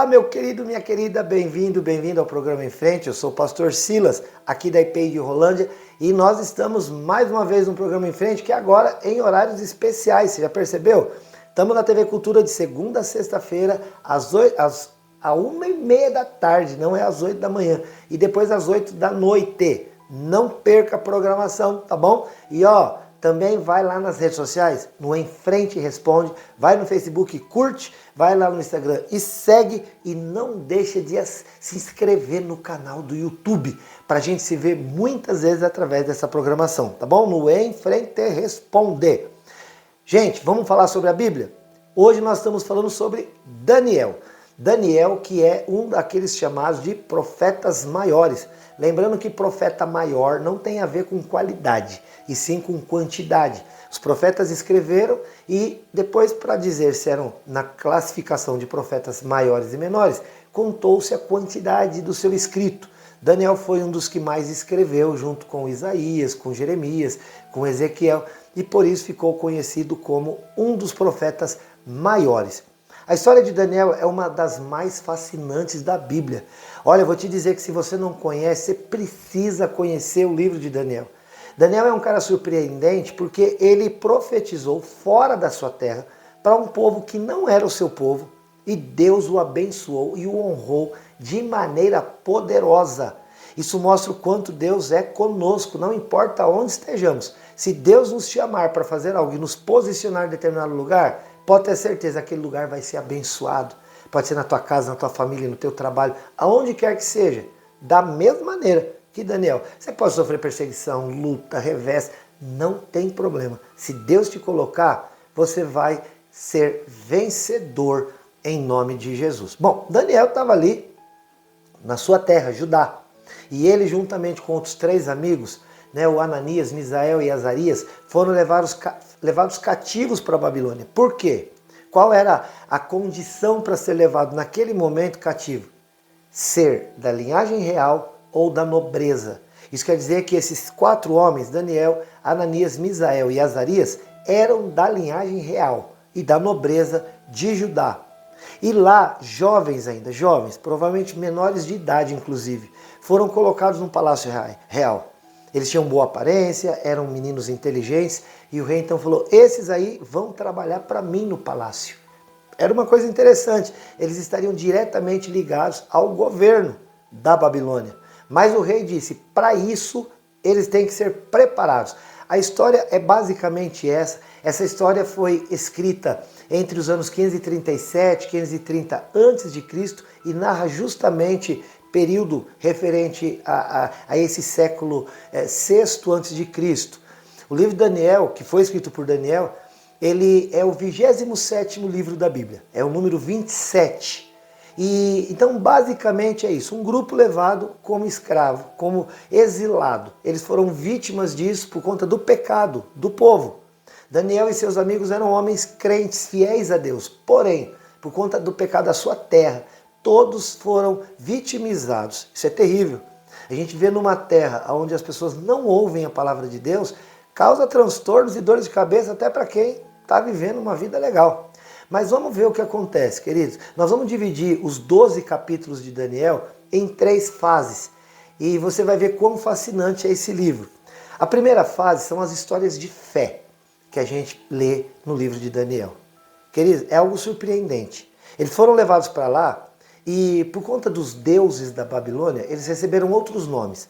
meu querido, minha querida, bem-vindo, bem-vindo ao programa Em Frente. Eu sou o pastor Silas, aqui da IPI de Rolândia, e nós estamos mais uma vez no programa Em Frente, que agora em horários especiais, você já percebeu? Estamos na TV Cultura de segunda a sexta-feira, às 1h30 da tarde, não é às 8 da manhã, e depois às 8 da noite. Não perca a programação, tá bom? E também vai lá nas redes sociais, no Em Frente Responde, vai no Facebook, curte, vai lá no Instagram e segue, e não deixa de se inscrever no canal do YouTube, para a gente se ver muitas vezes através dessa programação, tá bom? No Em Frente Responde. Gente, vamos falar sobre a Bíblia? Hoje nós estamos falando sobre Daniel. Daniel, que é um daqueles chamados de profetas maiores. Lembrando que profeta maior não tem a ver com qualidade, e sim com quantidade. Os profetas escreveram e depois, para dizer se eram na classificação de profetas maiores e menores, contou-se a quantidade do seu escrito. Daniel foi um dos que mais escreveu, junto com Isaías, com Jeremias, com Ezequiel, e por isso ficou conhecido como um dos profetas maiores. A história de Daniel é uma das mais fascinantes da Bíblia. Olha, eu vou te dizer que se você não conhece, você precisa conhecer o livro de Daniel. Daniel é um cara surpreendente porque ele profetizou fora da sua terra para um povo que não era o seu povo, e Deus o abençoou e o honrou de maneira poderosa. Isso mostra o quanto Deus é conosco, não importa onde estejamos. Se Deus nos chamar para fazer algo e nos posicionar em determinado lugar, pode ter certeza que aquele lugar vai ser abençoado. Pode ser na tua casa, na tua família, no teu trabalho, aonde quer que seja. Da mesma maneira que Daniel. Você pode sofrer perseguição, luta, revés, não tem problema. Se Deus te colocar, você vai ser vencedor em nome de Jesus. Bom, Daniel estava ali na sua terra, Judá. E ele, juntamente com outros 3 amigos, o Ananias, Misael e Azarias, foram levados cativos para a Babilônia. Por quê? Qual era a condição para ser levado naquele momento cativo? Ser da linhagem real ou da nobreza. Isso quer dizer que esses 4 homens, Daniel, Ananias, Misael e Azarias, eram da linhagem real e da nobreza de Judá. E lá, jovens ainda, provavelmente menores de idade inclusive, foram colocados no palácio real. Eles tinham boa aparência, eram meninos inteligentes, e o rei então falou: esses aí vão trabalhar para mim no palácio. Era uma coisa interessante, eles estariam diretamente ligados ao governo da Babilônia. Mas o rei disse: para isso eles têm que ser preparados. A história é basicamente essa. Essa história foi escrita entre os anos 537 e 530 a.C. e narra justamente período referente a esse século VI a.C. O livro de Daniel, que foi escrito por Daniel, ele é o 27º livro da Bíblia, é o número 27. E então basicamente é isso, um grupo levado como escravo, como exilado. Eles foram vítimas disso por conta do pecado do povo. Daniel e seus amigos eram homens crentes, fiéis a Deus, porém, por conta do pecado da sua terra, todos foram vitimizados. Isso é terrível. A gente vê numa terra onde as pessoas não ouvem a palavra de Deus, causa transtornos e dores de cabeça até para quem está vivendo uma vida legal. Mas vamos ver o que acontece, queridos. Nós vamos dividir os 12 capítulos de Daniel em 3 fases. E você vai ver quão fascinante é esse livro. A primeira fase são as histórias de fé que a gente lê no livro de Daniel. Queridos, é algo surpreendente. Eles foram levados para lá e, por conta dos deuses da Babilônia, eles receberam outros nomes.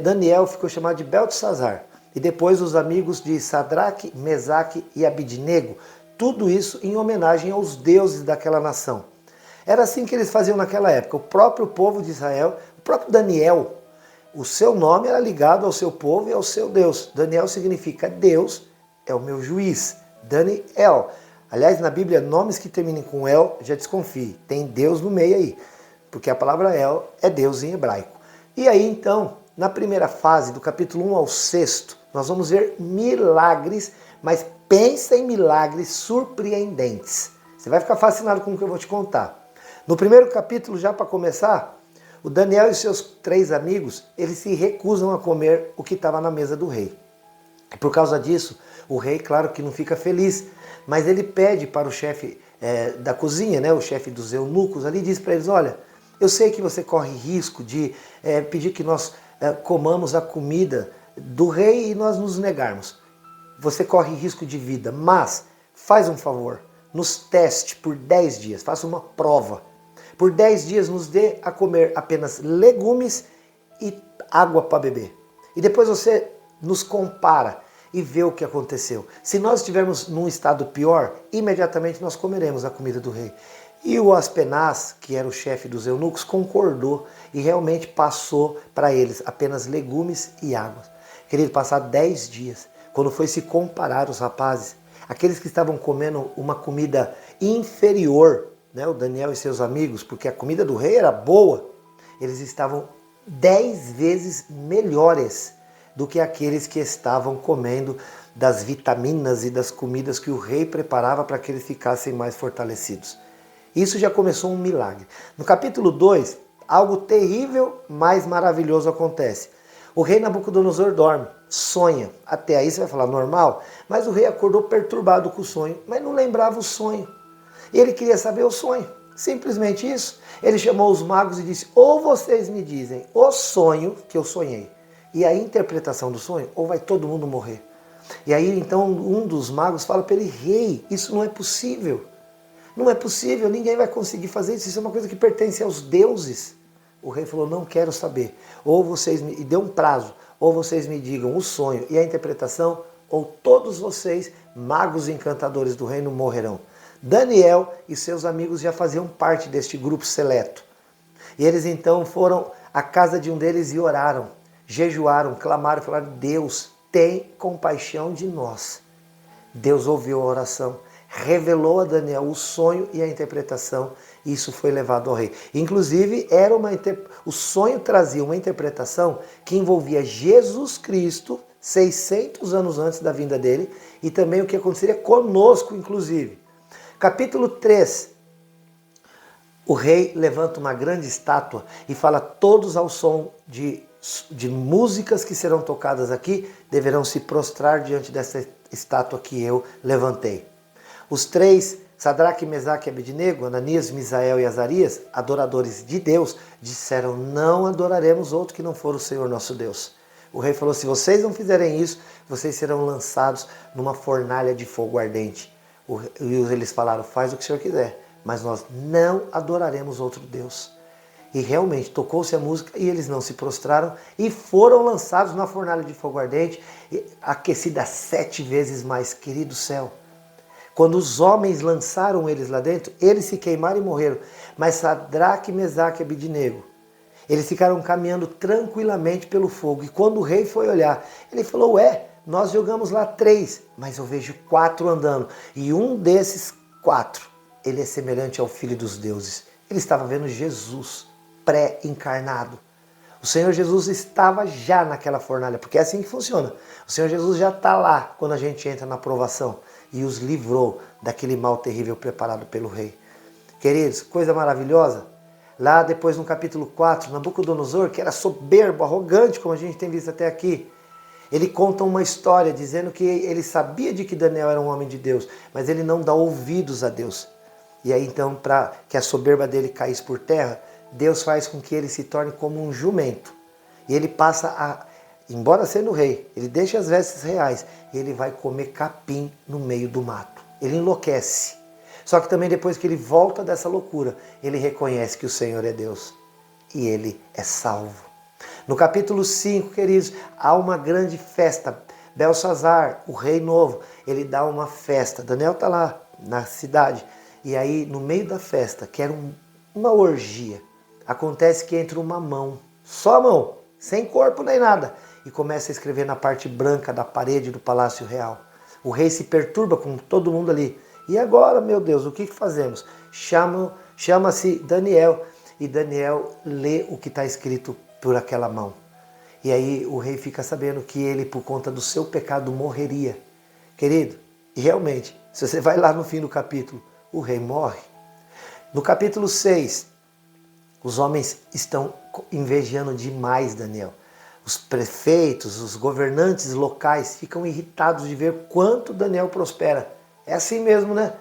Daniel ficou chamado de Beltesazar. E depois os amigos de Sadraque, Mesaque e Abidnego. Tudo isso em homenagem aos deuses daquela nação. Era assim que eles faziam naquela época. O próprio povo de Israel, o próprio Daniel, o seu nome era ligado ao seu povo e ao seu Deus. Daniel significa Deus é o meu juiz. Daniel. Aliás, na Bíblia, nomes que terminem com El, já desconfie. Tem Deus no meio aí. Porque a palavra El é Deus em hebraico. E aí, então, na primeira fase, do capítulo 1 ao 6, nós vamos ver milagres, mas pensa em milagres surpreendentes. Você vai ficar fascinado com o que eu vou te contar. No primeiro capítulo, já para começar, o Daniel e seus 3 amigos, eles se recusam a comer o que estava na mesa do rei. Por causa disso, o rei, claro que não fica feliz, mas ele pede para o chefe da cozinha, né, o chefe dos eunucos ali, diz para eles, olha, eu sei que você corre risco de pedir que nós comamos a comida do rei e nós nos negarmos. Você corre risco de vida, mas faz um favor, nos teste por 10 dias, faça uma prova. Por 10 dias nos dê a comer apenas legumes e água para beber. E depois você nos compara e vê o que aconteceu. Se nós estivermos num estado pior, imediatamente nós comeremos a comida do rei. E o Aspenaz, que era o chefe dos eunucos, concordou e realmente passou para eles apenas legumes e água. Querido, passar 10 dias, quando foi se comparar os rapazes, aqueles que estavam comendo uma comida inferior, né, o Daniel e seus amigos, porque a comida do rei era boa, eles estavam 10 vezes melhores do que aqueles que estavam comendo das vitaminas e das comidas que o rei preparava para que eles ficassem mais fortalecidos. Isso já começou um milagre. No capítulo 2, algo terrível, mas maravilhoso acontece. O rei Nabucodonosor dorme, sonha. Até aí você vai falar normal, mas o rei acordou perturbado com o sonho, mas não lembrava o sonho. Ele queria saber o sonho, simplesmente isso. Ele chamou os magos e disse, ou vocês me dizem o sonho que eu sonhei e a interpretação do sonho, ou vai todo mundo morrer. E aí então um dos magos fala para ele, rei, isso não é possível. Não é possível, ninguém vai conseguir fazer isso, isso é uma coisa que pertence aos deuses. O rei falou, não quero saber, ou vocês me... e deu um prazo, ou vocês me digam o sonho e a interpretação, ou todos vocês, magos e encantadores do reino, morrerão. Daniel e seus amigos já faziam parte deste grupo seleto. E eles então foram à casa de um deles e oraram, jejuaram, clamaram, falaram, Deus, tem compaixão de nós. Deus ouviu a oração, revelou a Daniel o sonho e a interpretação, e isso foi levado ao rei. Inclusive, o sonho trazia uma interpretação que envolvia Jesus Cristo, 600 anos antes da vinda dele, e também o que aconteceria conosco, inclusive. Capítulo 3, o rei levanta uma grande estátua e fala, todos ao som de músicas que serão tocadas aqui, deverão se prostrar diante dessa estátua que eu levantei. Os três, Sadraque, Mesaque e Abednego, Ananias, Misael e Azarias, adoradores de Deus, disseram, não adoraremos outro que não for o Senhor nosso Deus. O rei falou, se vocês não fizerem isso, vocês serão lançados numa fornalha de fogo ardente. E eles falaram, faz o que o Senhor quiser, mas nós não adoraremos outro Deus. E realmente tocou-se a música e eles não se prostraram e foram lançados na fornalha de fogo ardente, aquecida 7 vezes mais, querido céu. Quando os homens lançaram eles lá dentro, eles se queimaram e morreram. Mas Sadraque, Mesaque e Abednego, eles ficaram caminhando tranquilamente pelo fogo. E quando o rei foi olhar, ele falou, nós jogamos lá 3, mas eu vejo 4 andando. E um desses 4, ele é semelhante ao Filho dos Deuses. Ele estava vendo Jesus pré-encarnado. O Senhor Jesus estava já naquela fornalha, porque é assim que funciona. O Senhor Jesus já está lá quando a gente entra na provação e os livrou daquele mal terrível preparado pelo rei. Queridos, coisa maravilhosa. Lá depois no capítulo 4, Nabucodonosor, que era soberbo, arrogante, como a gente tem visto até aqui, ele conta uma história dizendo que ele sabia de que Daniel era um homem de Deus, mas ele não dá ouvidos a Deus. E aí então, para que a soberba dele caísse por terra, Deus faz com que ele se torne como um jumento. E ele passa a, embora sendo rei, ele deixa as vestes reais e ele vai comer capim no meio do mato. Ele enlouquece. Só que também depois que ele volta dessa loucura, ele reconhece que o Senhor é Deus e ele é salvo. No capítulo 5, queridos, há uma grande festa. Belsazar, o rei novo, ele dá uma festa. Daniel está lá na cidade. E aí, no meio da festa, que era uma orgia, acontece que entra uma mão, só a mão, sem corpo nem nada, e começa a escrever na parte branca da parede do Palácio Real. O rei se perturba com todo mundo ali. E agora, meu Deus, o que fazemos? Chama-se Daniel, e Daniel lê o que está escrito por aquela mão. E aí o rei fica sabendo que ele, por conta do seu pecado, morreria. Querido, e realmente, se você vai lá no fim do capítulo, o rei morre. No capítulo 6, os homens estão invejando demais Daniel. Os prefeitos, os governantes locais ficam irritados de ver quanto Daniel prospera. É assim mesmo, né?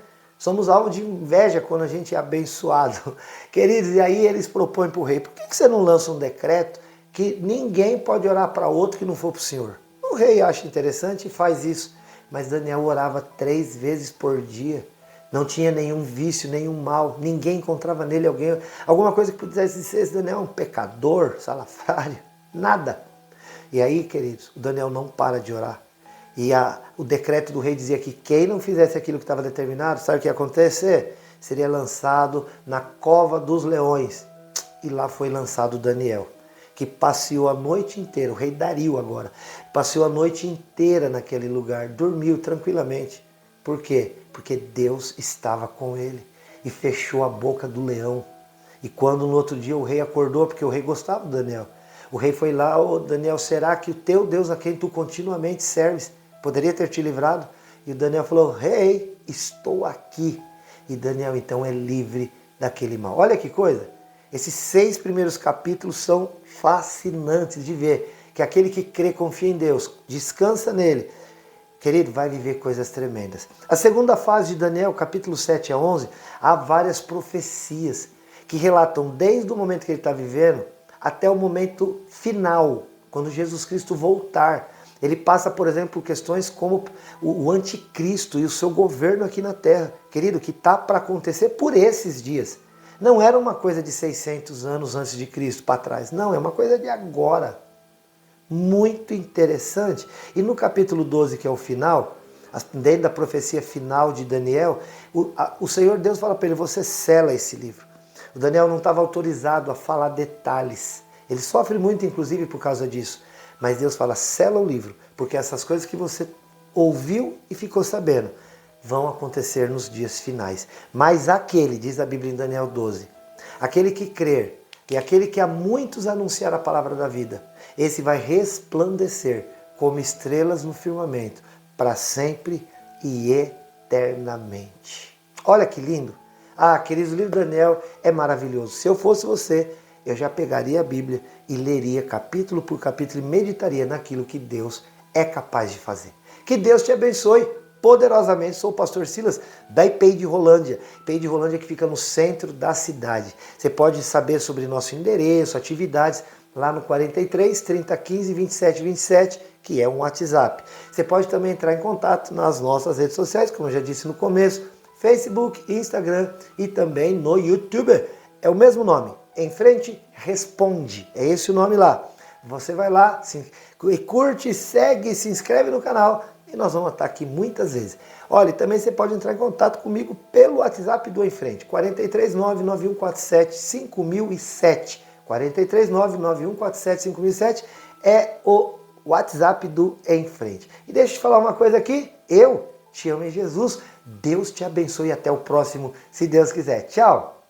Somos alvo de inveja quando a gente é abençoado. Queridos, e aí eles propõem para o rei, por que você não lança um decreto que ninguém pode orar para outro que não for para o Senhor? O rei acha interessante e faz isso. Mas Daniel orava 3 vezes por dia. Não tinha nenhum vício, nenhum mal. Ninguém encontrava nele alguma coisa que pudesse dizer, esse Daniel é um pecador, salafrário. Nada. E aí, queridos, o Daniel não para de orar. E o decreto do rei dizia que quem não fizesse aquilo que estava determinado, sabe o que ia acontecer? Seria lançado na cova dos leões. E lá foi lançado Daniel, que passeou a noite inteira, o rei Dario agora, passeou a noite inteira naquele lugar, dormiu tranquilamente. Por quê? Porque Deus estava com ele e fechou a boca do leão. E quando no outro dia o rei acordou, porque o rei gostava do Daniel, o rei foi lá, Daniel, será que o teu Deus a quem tu continuamente serves poderia ter te livrado? E o Daniel falou, rei, estou aqui. E Daniel então é livre daquele mal. Olha que coisa, esses 6 primeiros capítulos são fascinantes de ver, que aquele que crê, confia em Deus, descansa nele, querido, vai viver coisas tremendas. A segunda fase de Daniel, capítulo 7 a 11, há várias profecias que relatam desde o momento que ele está vivendo até o momento final, quando Jesus Cristo voltar. Ele passa, por exemplo, por questões como o anticristo e o seu governo aqui na terra, querido, que está para acontecer por esses dias. Não era uma coisa de 600 anos antes de Cristo para trás, não, é uma coisa de agora. Muito interessante. E no capítulo 12, que é o final, dentro da profecia final de Daniel, o Senhor Deus fala para ele, você sela esse livro. O Daniel não estava autorizado a falar detalhes. Ele sofre muito, inclusive, por causa disso. Mas Deus fala, sela o livro, porque essas coisas que você ouviu e ficou sabendo vão acontecer nos dias finais. Mas aquele, diz a Bíblia em Daniel 12, aquele que crer e aquele que a muitos anunciar a palavra da vida, esse vai resplandecer como estrelas no firmamento, para sempre e eternamente. Olha que lindo! Ah, queridos, o livro de Daniel é maravilhoso. Se eu fosse você, eu já pegaria a Bíblia e leria capítulo por capítulo e meditaria naquilo que Deus é capaz de fazer. Que Deus te abençoe poderosamente. Sou o pastor Silas da IPEI de Rolândia. IPEI de Rolândia que fica no centro da cidade. Você pode saber sobre nosso endereço, atividades, lá no 43 30 15 27 27, que é um WhatsApp. Você pode também entrar em contato nas nossas redes sociais, como eu já disse no começo, Facebook, Instagram e também no YouTube. É o mesmo nome, Em Frente Responde. É esse o nome lá. Você vai lá, curte, segue, se inscreve no canal e nós vamos estar aqui muitas vezes. Olha, e também você pode entrar em contato comigo pelo WhatsApp do Em Frente, 439-9147-5007. 439-9147-5007 é o WhatsApp do Em Frente. E deixa eu te falar uma coisa aqui, eu te amo em Jesus, Deus te abençoe e até o próximo, se Deus quiser. Tchau!